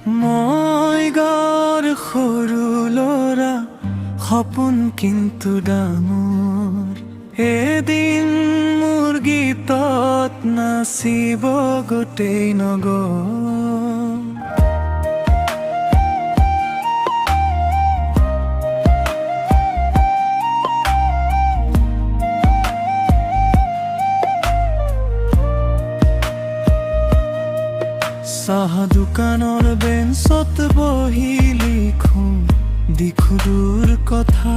মই গড় সৰু ল'ৰা সপোন কিন্তু ডাঙৰ এদিন মোৰ গীতত নাচিব গোটেই নগৰ চাহ দোকানৰ বেঞ্চত বহি লিখোঁ দিখুদূৰ কথা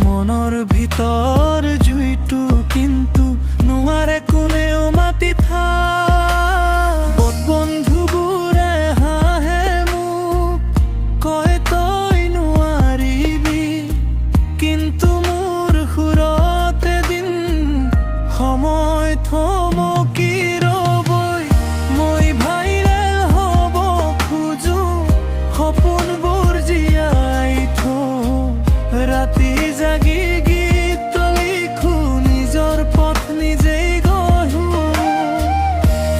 মনৰ ভিতৰ জুইটো কিন্তু নোৱাৰে কোনেও মাতি বন্ধুবোৰে হাঁহে মোক কয় তই নোৱাৰিবি কিন্তু মোৰ সুৰত এদিন সময় থমকি ৰ'বই মই ভাইৰেল হ'ব খোজো সপোনবোৰ জীয়াই থওঁ ৰাতি জাগি গীত লিখো নিজৰ পথ নিজেই গঢ়ো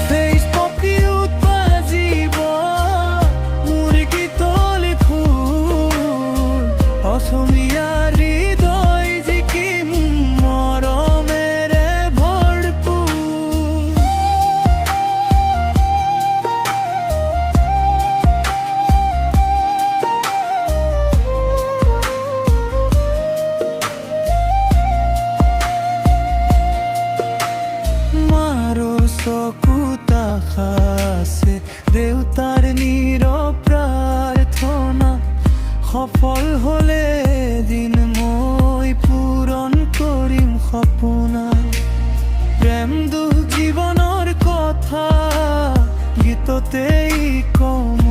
ফেচবুকত বাজিব মোৰ গীত লিখো অসমীয়া হৃদয় জিকিম মৰমেৰে ভৰপূৰ মাৰো চকুত আশা আছে দেউতাৰ নীৰৱ প্ৰাৰ্থনা সফল হ'লে এদিন মই পূৰণ কৰিম সপোনা প্ৰেম দুখ জীৱনৰ কথা গীততেই কম